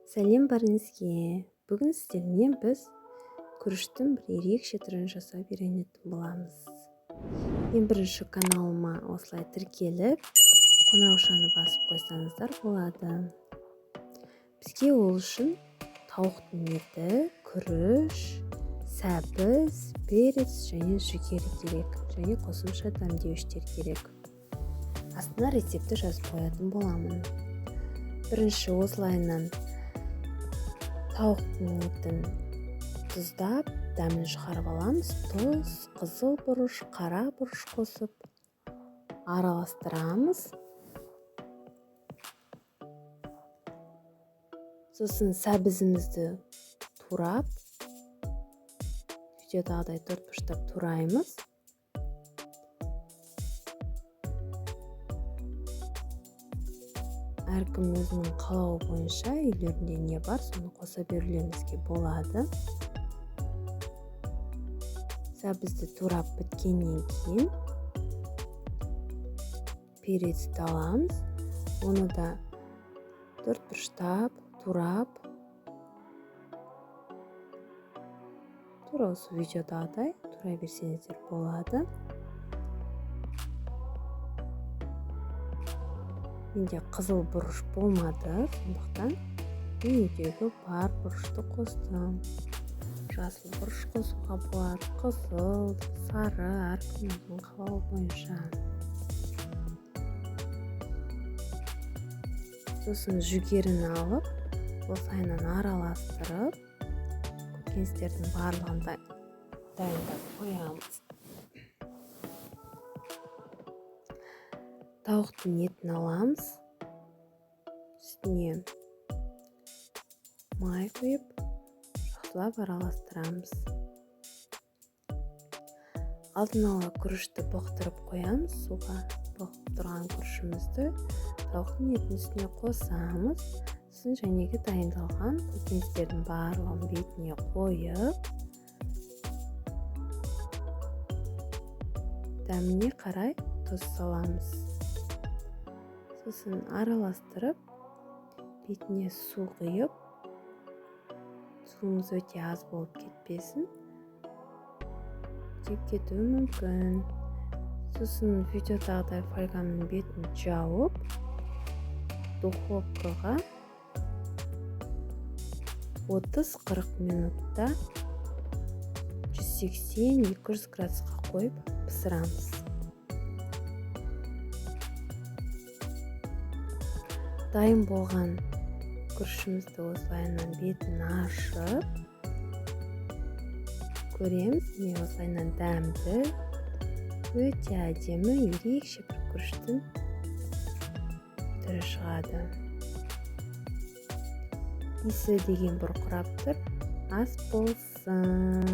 Сәлем барыңызге. Бүгін сіздермен біз күріштің бір ерекше түрін жасап үйренетін боламыз. Ең бірінші каналыма осылай тіркеліп, қоңыраушаны басып қойсаңыздар болады. Бізге ол үшін тауықтың еті, күріш, сәбіз, перец және жүгері керек, және қосымша дәмдеуіштер керек. Астына рецепті жазып қоятын боламын. Бірінші осылайынан тауықтың етін тұздап, дәмін шығарып аламыз. Тұз, қызыл бұрыш, қара бұрыш қосып араластырамыз. Сосын сәбізімізді турап, видеодағыдай төртбұрыштап тураймыз. Әркім өзінің қалауы бойынша үйлерінде не бар, соны қоса берулеріңізге болады. Сәбізді турап біткеннен кейін перецті аламыз. Оны да төртбұрыштап турап, тура осы видеодағыдай турай берсеңіздер болады. Менде қызыл бұрыш болмады, сондықтан мен үйдегі бар бұрышты қостым. Жасыл бұрыш қосуға болады, қызыл, сары, әркім өзінің қалауы бойынша. Сосын жүгеріні алып, осылайынан араластырып, көкөністердің барлығын дайындап қоямыз. Тауықтың етін аламыз, үстіне май құйып, жақсылап араластырамыз. Алдын ала күрішті бұқтырып қоямыз, суға бұғып тұрған күрішімізді тауықтың етін үстіне қосамыз. Сосын жәнегі дайындалған көкөністердің барлығын бетіне қойып, дәміне қарай тұз саламыз. Сосын араластырып, бетіне су құйып, суымыз өте аз болып кетпесін, күйіп кетуі мүмкін. Сосын видеодағыдай фольганың бетін жауып, духовкаға 30-40 минутта 180-200 градусқа қойып пісірамыз. Дайын болған күрішімізді осылайынан бетін ашып көреміз. Міне осылайынан дәмді, өте әдемі, ерекше бір күріштің түрі шығады. Иісі деген бұрқырап тұр, ас болсын.